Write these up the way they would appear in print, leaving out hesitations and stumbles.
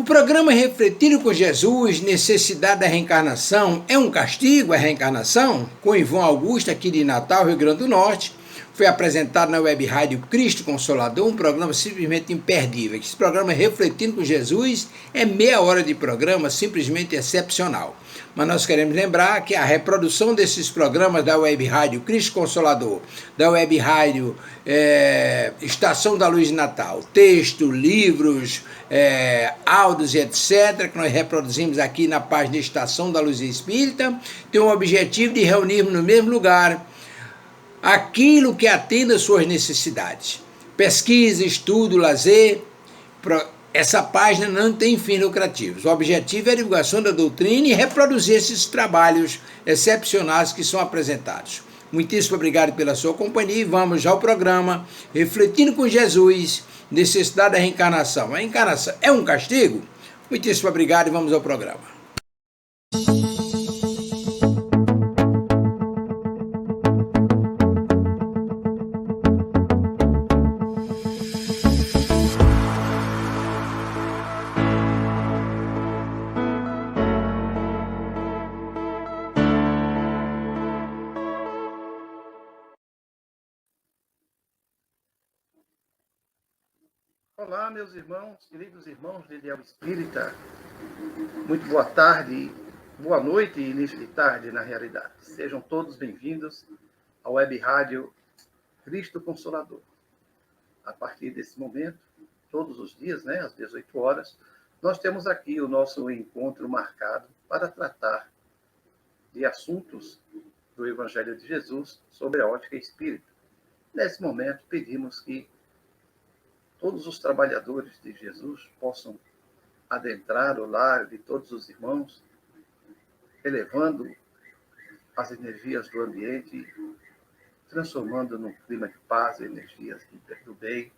O programa Refletindo com Jesus, Necessidade da Reencarnação, é um castigo a reencarnação? Com Ivon Augusto, aqui de Natal, Rio Grande do Norte. Foi apresentado na web rádio Cristo Consolador, um programa simplesmente imperdível. Esse programa Refletindo com Jesus é meia hora de programa, simplesmente excepcional. Mas nós queremos lembrar que a reprodução desses programas da web rádio Cristo Consolador, da web rádio Estação da Luz de Natal, texto, livros, áudios e etc., que nós reproduzimos aqui na página Estação da Luz Espírita, tem o objetivo de reunirmos no mesmo lugar aquilo que atenda às suas necessidades. Pesquisa, estudo, lazer. Essa página não tem fins lucrativos. O objetivo é a divulgação da doutrina e reproduzir esses trabalhos excepcionais que são apresentados. Muitíssimo obrigado pela sua companhia e vamos ao programa Refletindo com Jesus, Necessidade da Reencarnação. A reencarnação é um castigo? Muitíssimo obrigado e vamos ao programa. Olá, meus irmãos, queridos irmãos de Ideal Espírita. Muito boa tarde, boa noite e início de tarde, na realidade. Sejam todos bem-vindos à web rádio Cristo Consolador. A partir desse momento, todos os dias, às 18 horas, nós temos aqui o nosso encontro marcado para tratar de assuntos do Evangelho de Jesus sobre a ótica espírita. Nesse momento, pedimos que todos os trabalhadores de Jesus possam adentrar o lar de todos os irmãos, elevando as energias do ambiente, transformando num clima de paz, energias do bem,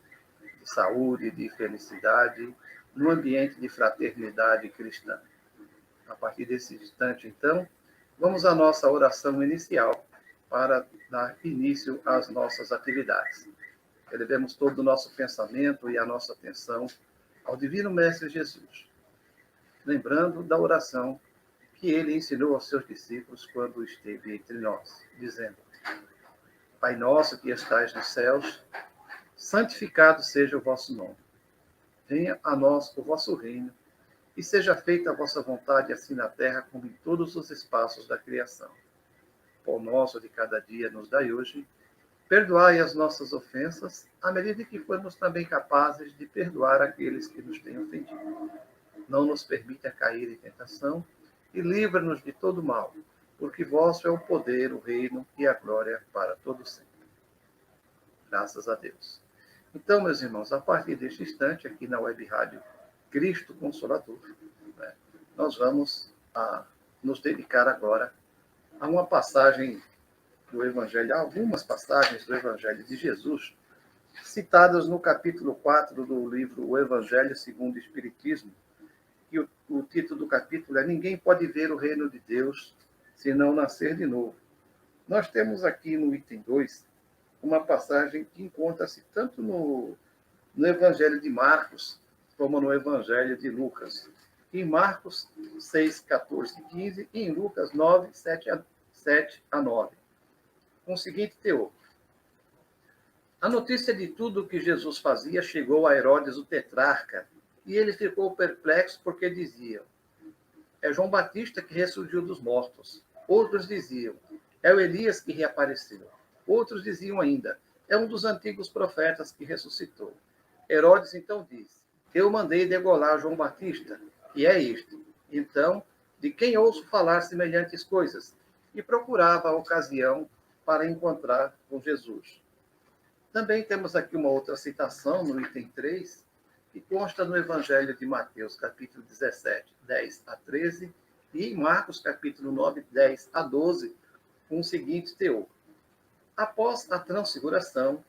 de saúde, de felicidade, num ambiente de fraternidade cristã. A partir desse instante, então, vamos à nossa oração inicial para dar início às nossas atividades. Elevemos todo o nosso pensamento e a nossa atenção ao Divino Mestre Jesus, lembrando da oração que ele ensinou aos seus discípulos quando esteve entre nós, dizendo: Pai nosso que estais nos céus, santificado seja o vosso nome. Venha a nós o vosso reino e seja feita a vossa vontade, assim na terra como em todos os espaços da criação. Pão nosso de cada dia nos dai hoje. Perdoai as nossas ofensas, à medida que formos também capazes de perdoar aqueles que nos têm ofendido. Não nos permita cair em tentação e livra-nos de todo mal, porque vosso é o poder, o reino e a glória para todo sempre. Graças a Deus. Então, meus irmãos, a partir deste instante, aqui na web rádio Cristo Consolador, nós vamos nos dedicar agora a uma passagem do Evangelho, algumas passagens do Evangelho de Jesus, citadas no capítulo 4 do livro O Evangelho segundo o Espiritismo, e o título do capítulo é Ninguém pode ver o reino de Deus se não nascer de novo. Nós temos aqui no item 2 uma passagem que encontra-se tanto no Evangelho de Marcos como no Evangelho de Lucas. Em Marcos 6, 14 e 15 e em Lucas 9, 7 a 9. Com o seguinte teor. A notícia de tudo o que Jesus fazia chegou a Herodes, o tetrarca, e ele ficou perplexo porque diziam: é João Batista que ressurgiu dos mortos. Outros diziam: é o Elias que reapareceu. Outros diziam ainda: é um dos antigos profetas que ressuscitou. Herodes então disse: eu mandei degolar João Batista, e é este. Então, de quem ouço falar semelhantes coisas? E procurava a ocasião para encontrar com Jesus. Também temos aqui uma outra citação no item 3, que consta no Evangelho de Mateus, capítulo 17, 10 a 13, e em Marcos, capítulo 9, 10 a 12, com o seguinte teor. Após a transfiguração,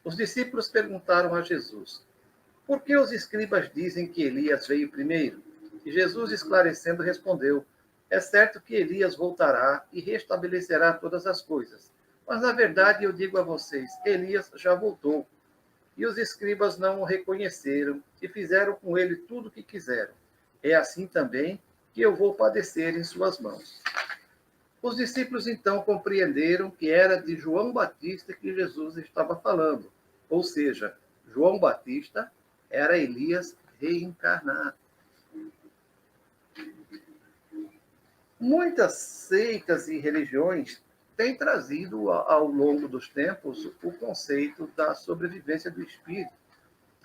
os discípulos perguntaram a Jesus: por que os escribas dizem que Elias veio primeiro? E Jesus, esclarecendo, respondeu: é certo que Elias voltará e restabelecerá todas as coisas. Mas, na verdade, eu digo a vocês, Elias já voltou. E os escribas não o reconheceram e fizeram com ele tudo o que quiseram. é assim também que eu vou padecer em suas mãos. Os discípulos então compreenderam que era de João Batista que Jesus estava falando, ou seja, João Batista era Elias reencarnado. Muitas seitas e religiões têm trazido ao longo dos tempos o conceito da sobrevivência do espírito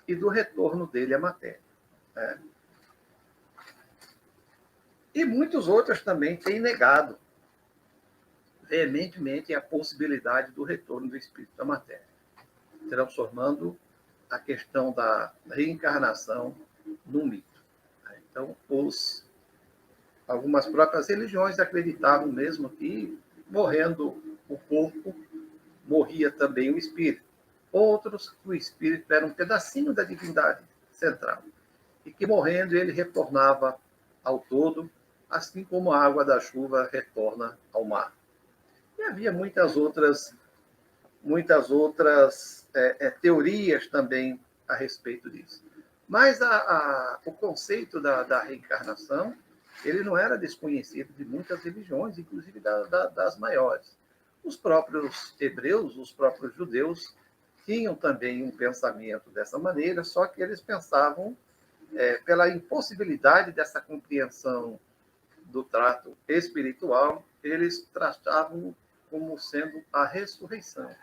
e do retorno dele à matéria, né? E muitos outros também têm negado veementemente a possibilidade do retorno do espírito à matéria, transformando a questão da reencarnação num mito. Então, algumas próprias religiões acreditavam mesmo que, morrendo o corpo, morria também o espírito. Outros, o espírito era um pedacinho da divindade central, e que, morrendo, ele retornava ao todo, assim como a água da chuva retorna ao mar. E havia muitas outras teorias também a respeito disso. Mas o conceito da reencarnação, ele não era desconhecido de muitas religiões, inclusive das maiores. Os próprios hebreus, os próprios judeus, tinham também um pensamento dessa maneira, só que eles pensavam pela impossibilidade dessa compreensão do trato espiritual, eles tratavam como sendo a ressurreição.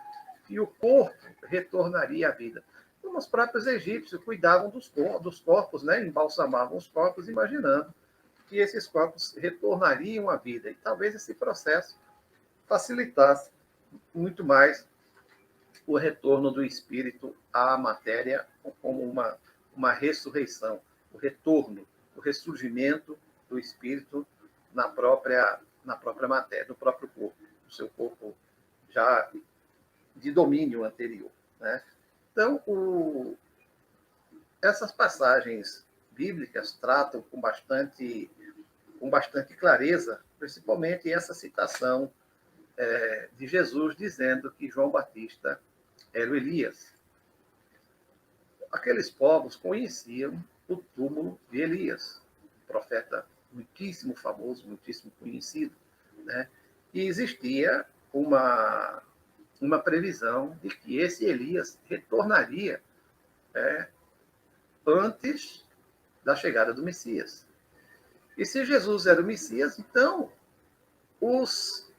E o corpo retornaria à vida. Como os próprios egípcios cuidavam dos corpos, né? Embalsamavam os corpos, imaginando que esses corpos retornariam à vida. E talvez esse processo facilitasse muito mais o retorno do espírito à matéria como uma ressurreição, o retorno, o ressurgimento do espírito na própria matéria, no próprio corpo, no seu corpo já de domínio anterior, né? Então, essas passagens bíblicas tratam com bastante clareza, principalmente essa citação de Jesus dizendo que João Batista era o Elias. Aqueles povos conheciam o túmulo de Elias, um profeta muitíssimo famoso, muitíssimo conhecido, né? E existia uma previsão de que esse Elias retornaria antes da chegada do Messias. E se Jesus era o Messias, então os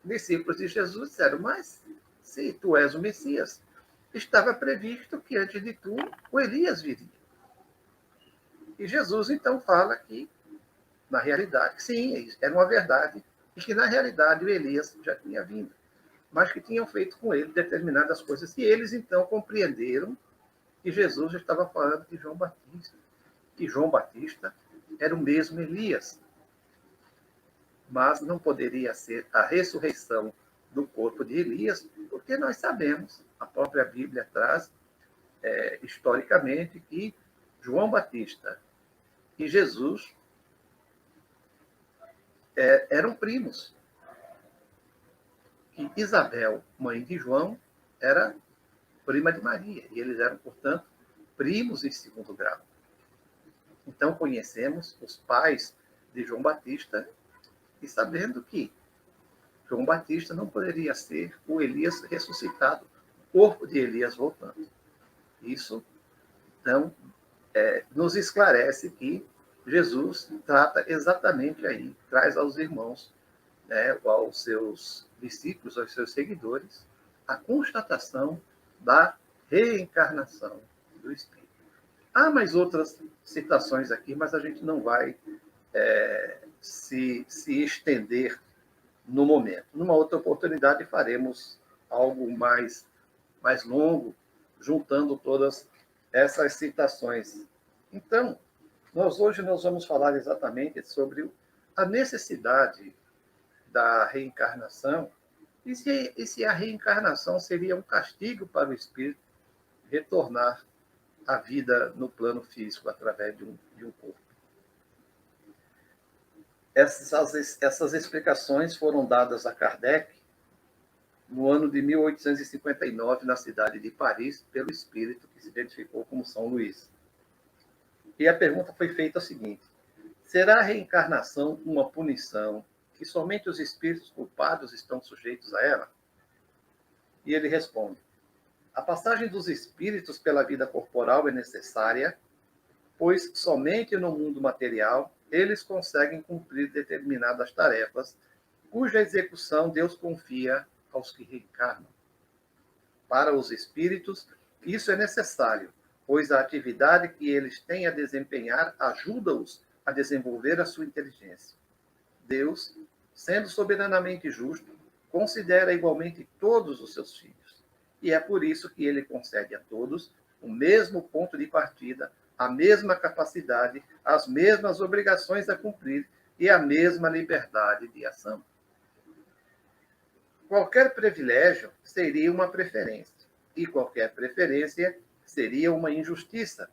discípulos de Jesus disseram, mas se tu és o Messias, estava previsto que antes de tu o Elias viria. E Jesus então fala que, na realidade, sim, era uma verdade, e que na realidade o Elias já tinha vindo, mas que tinham feito com ele determinadas coisas. E eles então compreenderam que Jesus estava falando de João Batista, que João Batista era o mesmo Elias, mas não poderia ser a ressurreição do corpo de Elias, porque nós sabemos, a própria Bíblia traz historicamente que João Batista e Jesus eram primos. Que Isabel, mãe de João, era prima de Maria, e eles eram, portanto, primos em segundo grau. Então, conhecemos os pais de João Batista e sabendo que João Batista não poderia ser o Elias ressuscitado, o corpo de Elias voltando. Isso, então, nos esclarece que Jesus trata exatamente aí, traz aos irmãos, né, aos seus discípulos, aos seus seguidores, a constatação da reencarnação do Espírito. Há mais outras citações aqui, mas a gente não vai se estender no momento. Numa outra oportunidade faremos algo mais longo, juntando todas essas citações. Então, hoje nós vamos falar exatamente sobre a necessidade da reencarnação e se a reencarnação seria um castigo para o espírito retornar à vida no plano físico através de um corpo. Essas explicações foram dadas a Kardec no ano de 1859, na cidade de Paris, pelo espírito que se identificou como São Luís. E a pergunta foi feita a seguinte: será a reencarnação uma punição que somente os espíritos culpados estão sujeitos a ela? E ele responde: a passagem dos espíritos pela vida corporal é necessária, pois somente no mundo material eles conseguem cumprir determinadas tarefas, cuja execução Deus confia aos que reencarnam. Para os espíritos, isso é necessário, pois a atividade que eles têm a desempenhar ajuda-os a desenvolver a sua inteligência. Deus, sendo soberanamente justo, considera igualmente todos os seus filhos. E é por isso que ele concede a todos o mesmo ponto de partida, a mesma capacidade, as mesmas obrigações a cumprir e a mesma liberdade de ação. Qualquer privilégio seria uma preferência, e qualquer preferência seria uma injustiça.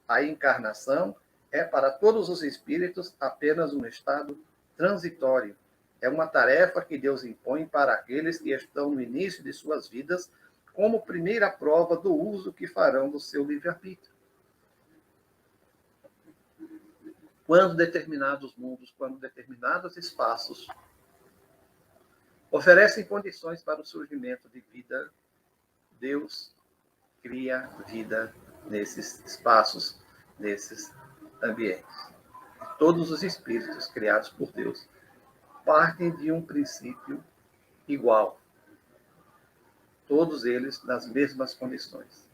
A encarnação é para todos os espíritos apenas um estado transitório. É uma tarefa que Deus impõe para aqueles que estão no início de suas vidas, como primeira prova do uso que farão do seu livre-arbítrio. Quando determinados mundos, quando determinados espaços oferecem condições para o surgimento de vida, Deus cria vida nesses espaços, nesses ambientes. Todos os espíritos criados por Deus partem de um princípio igual. Todos eles nas mesmas condições,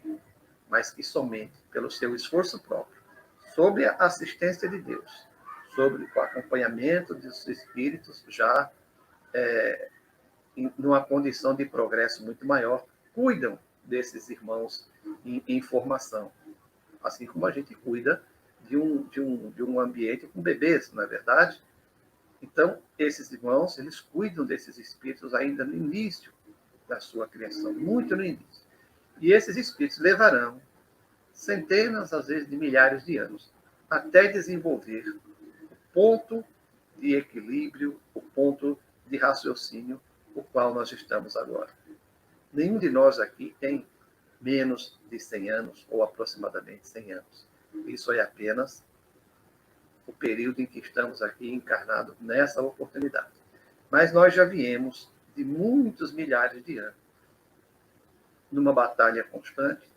mas que somente pelo seu esforço próprio, sob a assistência de Deus, sob o acompanhamento dos espíritos já numa condição de progresso muito maior, cuidam desses irmãos em formação. Assim como a gente cuida de um ambiente com bebês, não é verdade? Então, esses irmãos, eles cuidam desses espíritos ainda no início da sua criação, muito no início. E esses espíritos levarão centenas, às vezes, de milhares de anos, até desenvolver o ponto de equilíbrio, o ponto de raciocínio, o qual nós estamos agora. Nenhum de nós aqui tem menos de 100 anos, ou aproximadamente 100 anos. Isso é apenas o período em que estamos aqui encarnados nessa oportunidade. Mas nós já viemos de muitos milhares de anos numa batalha constante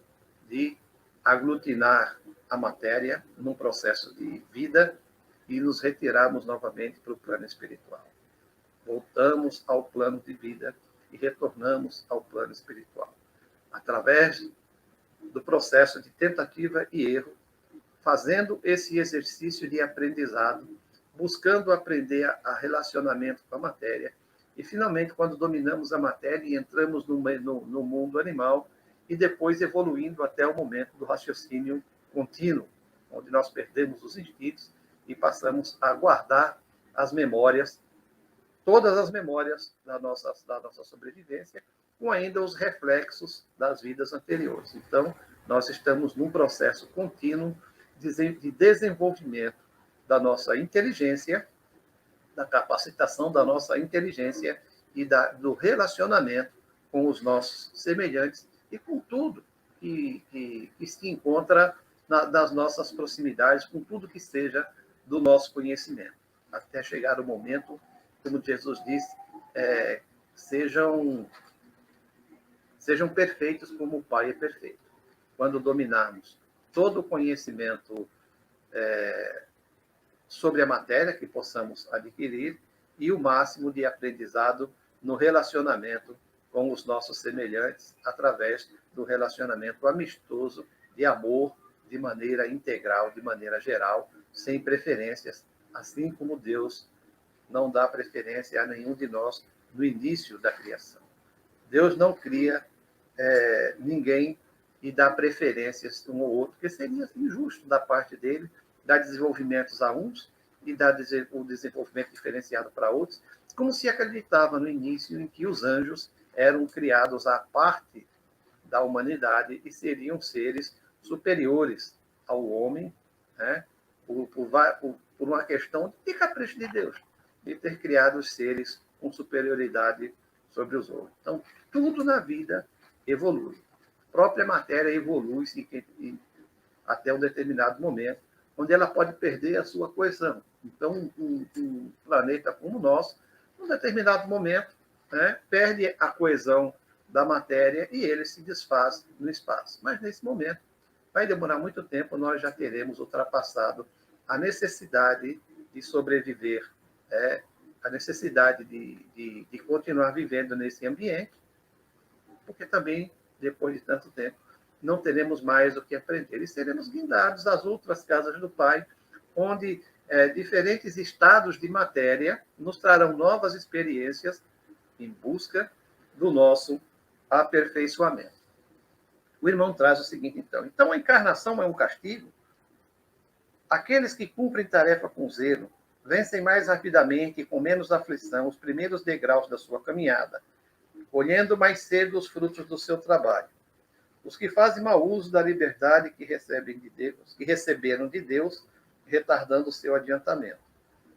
de aglutinar a matéria num processo de vida e nos retirarmos novamente para o plano espiritual. Voltamos ao plano de vida e retornamos ao plano espiritual. Através do processo de tentativa e erro, fazendo esse exercício de aprendizado, buscando aprender a relacionamento com a matéria, e finalmente, quando dominamos a matéria e entramos no mundo animal, e depois evoluindo até o momento do raciocínio contínuo, onde nós perdemos os instintos e passamos a guardar as memórias, todas as memórias da nossa sobrevivência, com ainda os reflexos das vidas anteriores. Então, nós estamos num processo contínuo de desenvolvimento da nossa inteligência, da capacitação da nossa inteligência e do relacionamento com os nossos semelhantes e com tudo que se encontra nas nossas proximidades, com tudo que seja do nosso conhecimento, até chegar o momento, como Jesus disse, sejam perfeitos como o Pai é perfeito. Quando dominarmos todo o conhecimento sobre a matéria que possamos adquirir e o máximo de aprendizado no relacionamento com os nossos semelhantes através do relacionamento amistoso, de amor, de maneira integral, de maneira geral, sem preferências, assim como Deus não dá preferência a nenhum de nós no início da criação. Deus não cria ninguém e dá preferências um ao outro, porque seria injusto da parte dele dar desenvolvimentos a uns e dar o desenvolvimento diferenciado para outros, como se acreditava no início em que os anjos eram criados à parte da humanidade e seriam seres superiores ao homem, né, por uma questão de capricho de Deus, de ter criado os seres com superioridade sobre os outros. Então, tudo na vida evolui. A própria matéria evolui até um determinado momento, onde ela pode perder a sua coesão. Então, um planeta como o nosso, num determinado momento, né, perde a coesão da matéria e ele se desfaz no espaço. Mas, nesse momento, vai demorar muito tempo, nós já teremos ultrapassado a necessidade de sobreviver, a necessidade de continuar vivendo nesse ambiente, porque também, depois de tanto tempo, não teremos mais o que aprender. E seremos guindados às outras casas do Pai, onde diferentes estados de matéria nos trarão novas experiências em busca do nosso aperfeiçoamento. O irmão traz o seguinte, então. Então, a encarnação é um castigo? Aqueles que cumprem tarefa com zelo vencem mais rapidamente e com menos aflição os primeiros degraus da sua caminhada, colhendo mais cedo os frutos do seu trabalho. Os que fazem mau uso da liberdade que recebem de Deus, que receberam de Deus, retardando o seu adiantamento.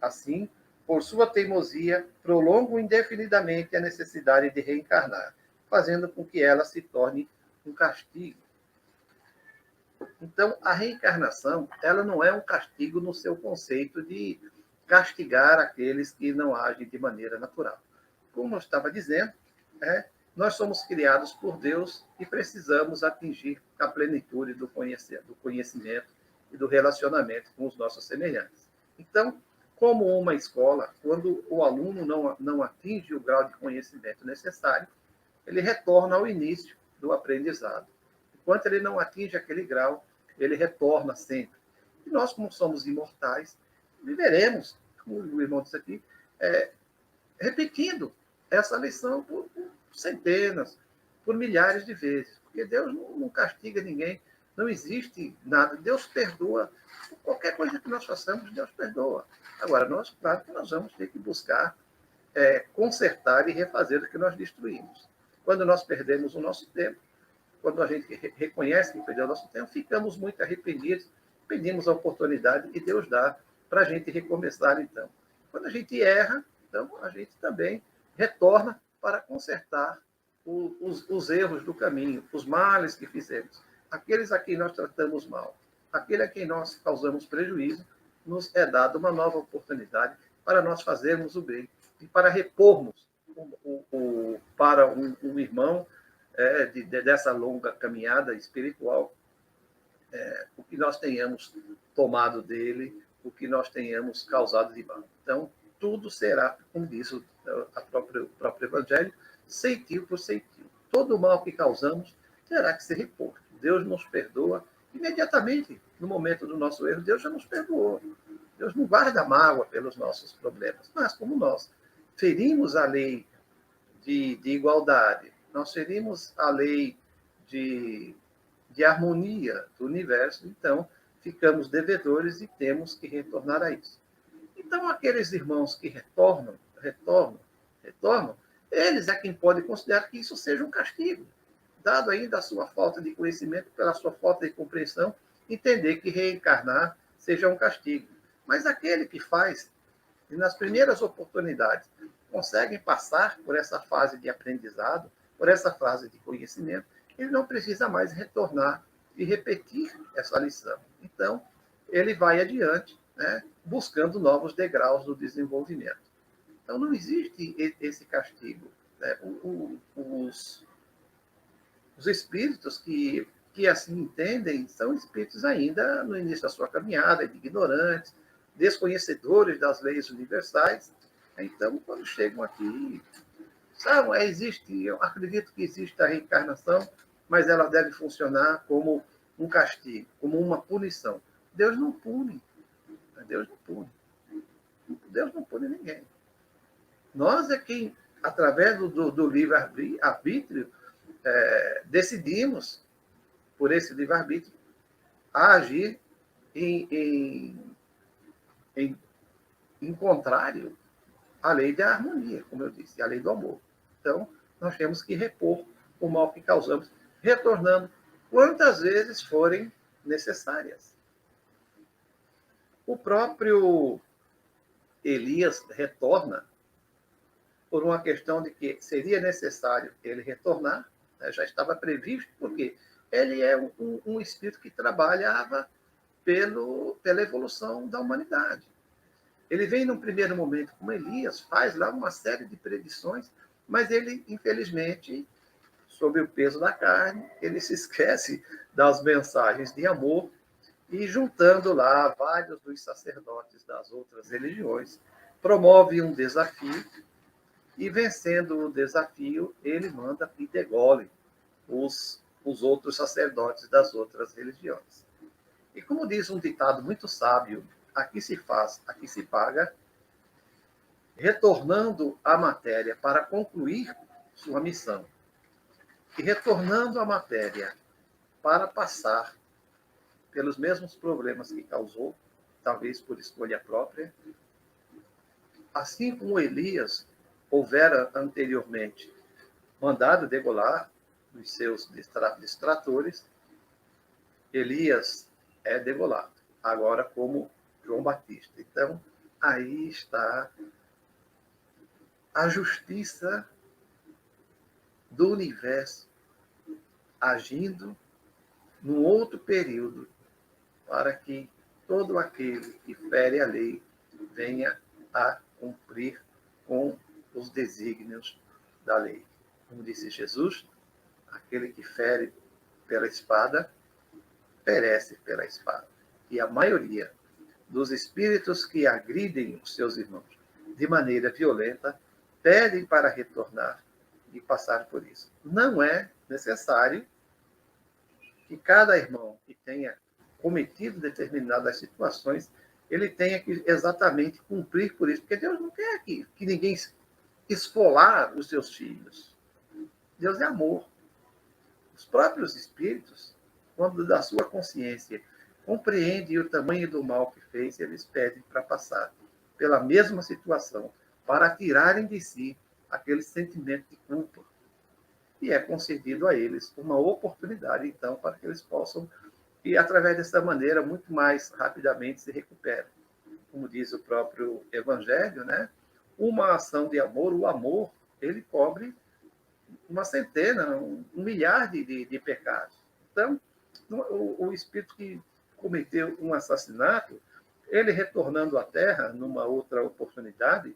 Assim, por sua teimosia, prolongam indefinidamente a necessidade de reencarnar, fazendo com que ela se torne um castigo. Então, a reencarnação, ela não é um castigo no seu conceito de castigar aqueles que não agem de maneira natural. Como eu estava dizendo, nós somos criados por Deus e precisamos atingir a plenitude do conhecimento e do relacionamento com os nossos semelhantes. Então, como uma escola, quando o aluno não atinge o grau de conhecimento necessário, ele retorna ao início do aprendizado. Enquanto ele não atinge aquele grau, ele retorna sempre. E nós, como somos imortais, viveremos, como o irmão disse aqui, repetindo essa lição por centenas, por milhares de vezes. Porque Deus não castiga ninguém, não existe nada. Deus perdoa. Qualquer coisa que nós façamos, Deus perdoa. Agora, nós, claro que nós vamos ter que buscar consertar e refazer o que nós destruímos. Quando nós perdemos o nosso tempo, quando a gente reconhece que perdeu o nosso tempo, ficamos muito arrependidos, pedimos a oportunidade e Deus dá para a gente recomeçar, então. Quando a gente erra, então a gente também retorna para consertar os erros do caminho, os males que fizemos. Aqueles a quem nós tratamos mal, aquele a quem nós causamos prejuízo, nos é dada uma nova oportunidade para nós fazermos o bem e para repormos para um irmão dessa longa caminhada espiritual, o que nós tenhamos tomado dele, o que nós tenhamos causado de mal. Então, tudo será, como diz o próprio Evangelho, ceitil por ceitil. Todo o mal que causamos terá que ser reposto. Deus nos perdoa imediatamente, no momento do nosso erro. Deus já nos perdoou. Deus não guarda mágoa pelos nossos problemas. Mas, como nós ferimos a lei de igualdade, nós ferimos a lei de harmonia do universo, então ficamos devedores e temos que retornar a isso. Então, aqueles irmãos que retornam, eles é quem pode considerar que isso seja um castigo, dado ainda a sua falta de conhecimento, pela sua falta de compreensão, entender que reencarnar seja um castigo. Mas aquele que faz, e nas primeiras oportunidades, conseguem passar por essa fase de aprendizado, por essa fase de conhecimento, ele não precisa mais retornar e repetir essa lição. Então, ele vai adiante, buscando novos degraus do desenvolvimento. Então, não existe esse castigo. Os espíritos que assim entendem são espíritos ainda no início da sua caminhada, ignorantes, desconhecedores das leis universais. Então, quando chegam aqui, eu acredito que existe a reencarnação, mas ela deve funcionar como um castigo, como uma punição. Deus não pune. Deus não pune. Deus não pune ninguém. Nós é quem, através do livre-arbítrio, decidimos, por esse livre-arbítrio, a agir em contrário à lei da harmonia, como eu disse, à lei do amor. Então, nós temos que repor o mal que causamos, retornando quantas vezes forem necessárias. O próprio Elias retorna por uma questão de que seria necessário ele retornar, já estava previsto, porque ele é um espírito que trabalhava pela evolução da humanidade. Ele vem num primeiro momento como Elias, faz lá uma série de predições, mas ele, infelizmente, sob o peso da carne, ele se esquece das mensagens de amor e, juntando lá vários dos sacerdotes das outras religiões, promove um desafio e, vencendo o desafio, ele manda que degole os outros sacerdotes das outras religiões. E como diz um ditado muito sábio, aqui se faz, aqui se paga, retornando à matéria para concluir sua missão e retornando à matéria para passar pelos mesmos problemas que causou, talvez por escolha própria, assim como Elias houvera anteriormente mandado degolar dos seus distratores, Elias é degolado, agora como João Batista. Então, aí está a justiça do universo agindo num outro período para que todo aquele que fere a lei venha a cumprir com os desígnios da lei. Como disse Jesus, aquele que fere pela espada, perece pela espada. E a maioria dos espíritos que agridem os seus irmãos de maneira violenta pedem para retornar e passar por isso. Não é necessário que cada irmão que tenha cometido determinadas situações, ele tenha que exatamente cumprir por isso, porque Deus não quer que ninguém esfolar os seus filhos. Deus é amor. Os próprios espíritos, quando da sua consciência compreendem o tamanho do mal que fez, eles pedem para passar pela mesma situação, para tirarem de si aquele sentimento de culpa. E é concedido a eles uma oportunidade, então, para que eles possam, e através dessa maneira, muito mais rapidamente se recuperam. Como diz o próprio Evangelho, né? Uma ação de amor, o amor, ele cobre uma centena, um milhar de pecados. Então, o espírito que cometeu um assassinato, ele retornando à Terra numa outra oportunidade,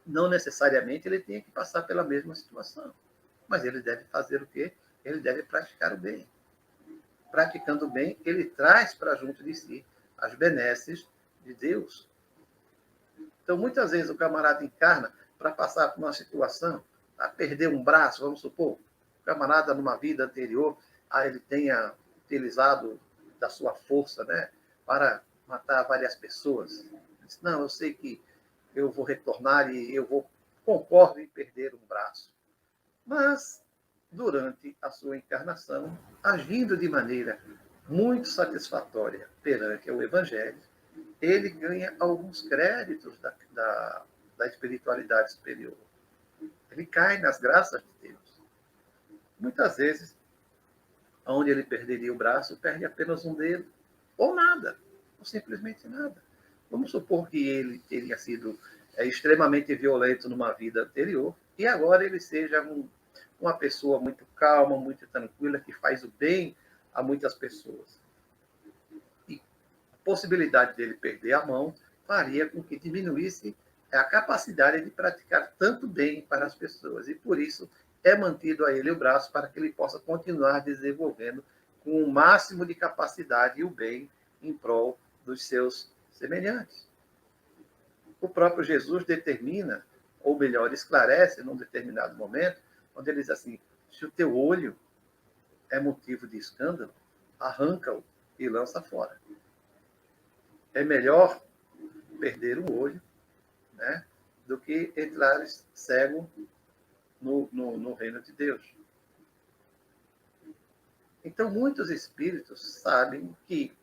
não necessariamente ele tenha que passar pela mesma situação. Mas ele deve fazer o quê? Ele deve praticar o bem. Praticando o bem, ele traz para junto de si as benesses de Deus. Então, muitas vezes o camarada encarna para passar por uma situação, a perder um braço, vamos supor, o camarada numa vida anterior, ele tenha utilizado da sua força, né, para matar várias pessoas. Diz, não, eu sei que eu vou retornar e concordo em perder um braço. Mas, durante a sua encarnação, agindo de maneira muito satisfatória perante o Evangelho, ele ganha alguns créditos da espiritualidade superior. Ele cai nas graças de Deus. Muitas vezes, onde ele perderia o braço, perde apenas um dedo, ou nada, ou simplesmente nada. Vamos supor que ele teria sido extremamente violento numa vida anterior, e agora ele seja uma pessoa muito calma, muito tranquila, que faz o bem a muitas pessoas. E a possibilidade dele perder a mão faria com que diminuísse a capacidade de praticar tanto bem para as pessoas. E por isso é mantido a ele o braço para que ele possa continuar desenvolvendo com o máximo de capacidade e o bem em prol dos seus semelhantes. O próprio Jesus determina, ou melhor, esclarece num determinado momento, quando ele diz assim, se o teu olho é motivo de escândalo, arranca-o e lança fora. É melhor perder um olho, né, do que entrar cego no reino de Deus. Então, muitos espíritos sabem que,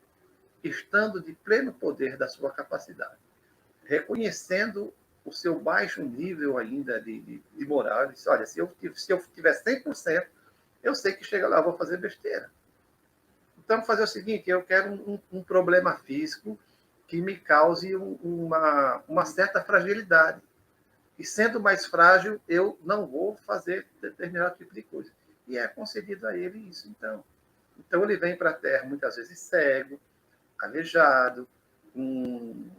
estando de pleno poder da sua capacidade, reconhecendo o seu baixo nível ainda de moral, diz, olha, se eu tiver 100%, eu sei que chega lá, eu vou fazer besteira. Então, fazer o seguinte, eu quero um problema físico que me cause uma certa fragilidade. E sendo mais frágil, eu não vou fazer determinado tipo de coisa. E é concedido a ele isso, então. Então, ele vem para a Terra muitas vezes cego, aleijado, com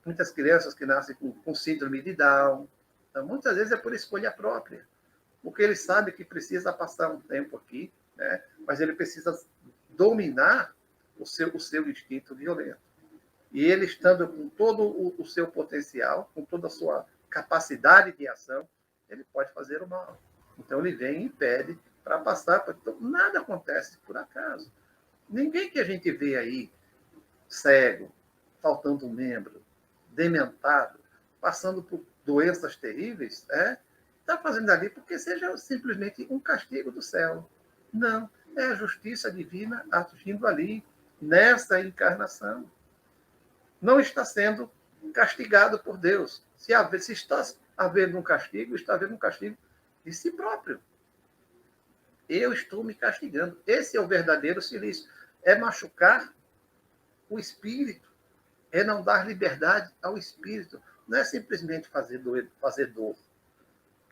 muitas crianças que nascem com síndrome de Down. Então, muitas vezes é por escolha própria, porque ele sabe que precisa passar um tempo aqui, né? Mas ele precisa dominar o seu instinto violento. E ele, estando com todo o seu potencial, com toda a sua capacidade de ação, ele pode fazer o mal. Então, ele vem e pede para passar. Então, nada acontece por acaso. Ninguém que a gente vê aí cego, faltando um membro, dementado, passando por doenças terríveis, está fazendo ali porque seja simplesmente um castigo do céu. Não, é a justiça divina agindo ali, nessa encarnação. Não está sendo castigado por Deus. Se está havendo um castigo, está havendo um castigo de si próprio. Eu estou me castigando. Esse é o verdadeiro silício. É machucar o espírito, é não dar liberdade ao espírito. Não é simplesmente fazer dor,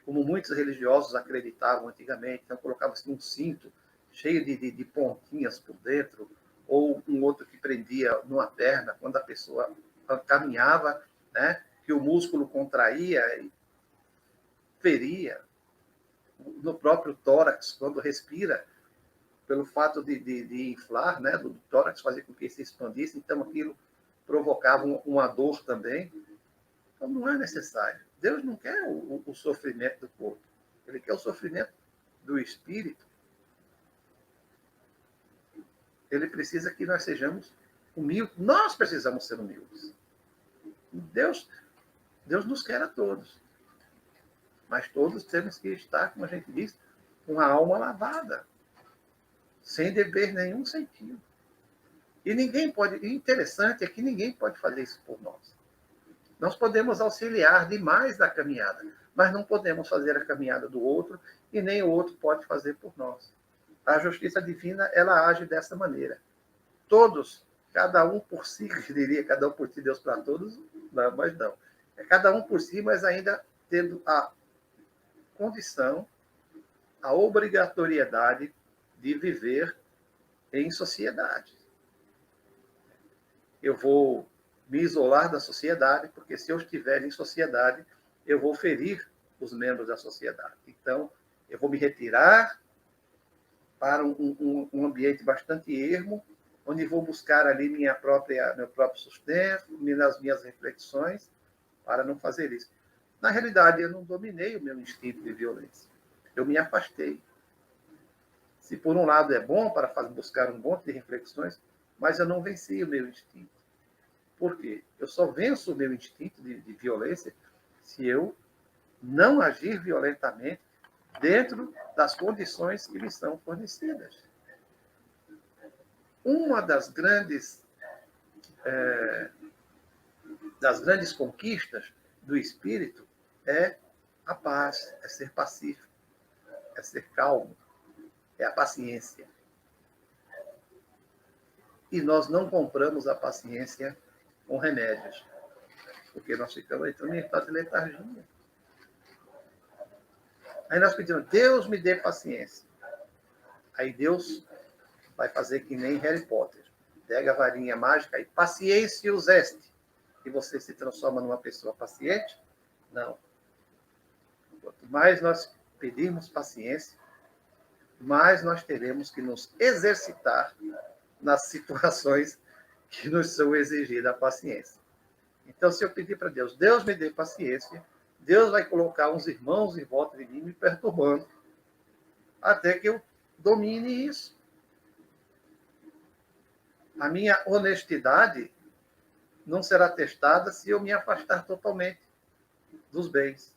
como muitos religiosos acreditavam antigamente. Então, colocava-se um cinto cheio de pontinhas por dentro, ou um outro que prendia numa perna, quando a pessoa caminhava, né, que o músculo contraía e feria. No próprio tórax, quando respira, pelo fato de inflar, né, do tórax, fazer com que se expandisse, então aquilo provocava uma dor também. Então não é necessário. Deus não quer o sofrimento do corpo, ele quer o sofrimento do espírito. Ele precisa que nós sejamos humildes. Nós precisamos ser humildes. Deus nos quer a todos. Mas todos temos que estar, como a gente diz, com a alma lavada, sem dever nenhum sentido. E ninguém pode. O interessante é que ninguém pode fazer isso por nós. Nós podemos auxiliar demais na caminhada, mas não podemos fazer a caminhada do outro e nem o outro pode fazer por nós. A justiça divina, ela age dessa maneira. Todos, cada um por si, que diria, cada um por si, Deus para todos, não, mas não. É cada um por si, mas ainda tendo a condição, a obrigatoriedade de viver em sociedade. Eu vou me isolar da sociedade, porque se eu estiver em sociedade, eu vou ferir os membros da sociedade. Então, eu vou me retirar para um ambiente bastante ermo, onde vou buscar ali meu próprio sustento, nas minhas reflexões, para não fazer isso. Na realidade, eu não dominei o meu instinto de violência. Eu me afastei. Se por um lado é bom para buscar um monte de reflexões, mas eu não venci o meu instinto. Por quê? Eu só venço o meu instinto de violência se eu não agir violentamente dentro das condições que me são fornecidas. Uma das grandes conquistas do espírito é a paz, é ser pacífico, é ser calmo, é a paciência. E nós não compramos a paciência com remédios, porque nós ficamos entrando em estado de letargia. Aí nós pedimos, Deus me dê paciência. Aí Deus vai fazer que nem Harry Potter. Pega a varinha mágica e paciência useste. E você se transforma numa pessoa paciente? Não. Quanto mais nós pedirmos paciência, mais nós teremos que nos exercitar nas situações que nos são exigidas a paciência. Então, se eu pedir para Deus, Deus me dê paciência, Deus vai colocar uns irmãos em volta de mim me perturbando, até que eu domine isso. A minha honestidade não será testada se eu me afastar totalmente dos bens.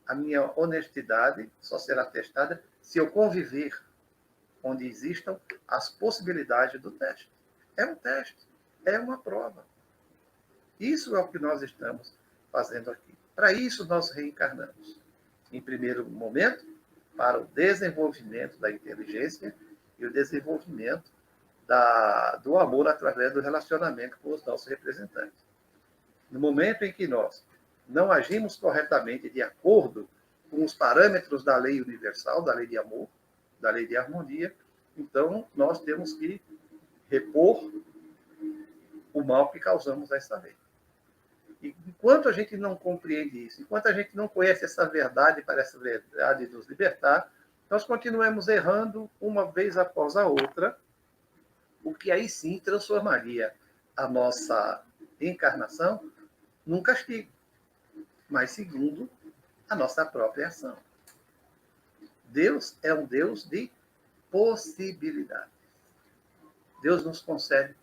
A minha honestidade só será testada se eu conviver onde existam as possibilidades do teste. É um teste, é uma prova. Isso é o que nós estamos fazendo aqui. Para isso nós reencarnamos. Em primeiro momento, para o desenvolvimento da inteligência e o desenvolvimento do amor através do relacionamento com os nossos representantes. No momento em que nós não agimos corretamente de acordo com os parâmetros da lei universal, da lei de amor, da lei de harmonia, então nós temos que repor o mal que causamos desta vez. E enquanto a gente não compreende isso, enquanto a gente não conhece essa verdade para essa verdade nos libertar, nós continuamos errando uma vez após a outra, o que aí sim transformaria a nossa encarnação num castigo, mas segundo a nossa própria ação. Deus é um Deus de possibilidades. Deus nos concede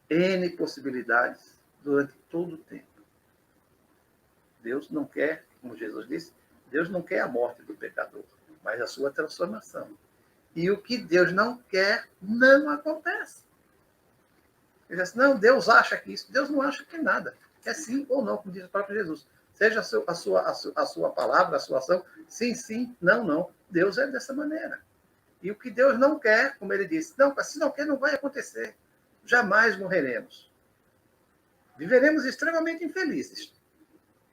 N possibilidades durante todo o tempo. Deus não quer, como Jesus disse, Deus não quer a morte do pecador, mas a sua transformação. E o que Deus não quer, não acontece. Ele diz assim, não, Deus acha que isso. Deus não acha que nada. É sim ou não, como diz o próprio Jesus. Seja a sua palavra, a sua ação, sim, sim, não, não. Deus é dessa maneira. E o que Deus não quer, como ele disse, não, se não quer, não vai acontecer. Jamais morreremos. Viveremos extremamente infelizes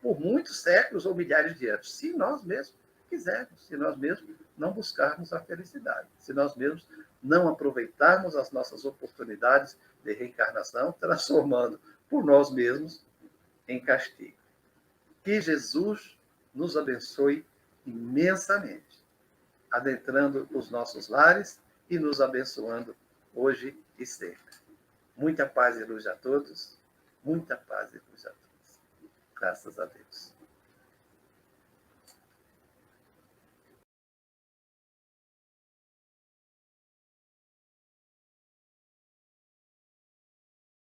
por muitos séculos ou milhares de anos, se nós mesmos quisermos, se nós mesmos não buscarmos a felicidade, se nós mesmos não aproveitarmos as nossas oportunidades de reencarnação, transformando por nós mesmos em castigo. Que Jesus nos abençoe imensamente, adentrando os nossos lares e nos abençoando hoje e sempre. Muita paz e luz a todos, muita paz e luz a todos. Graças a Deus.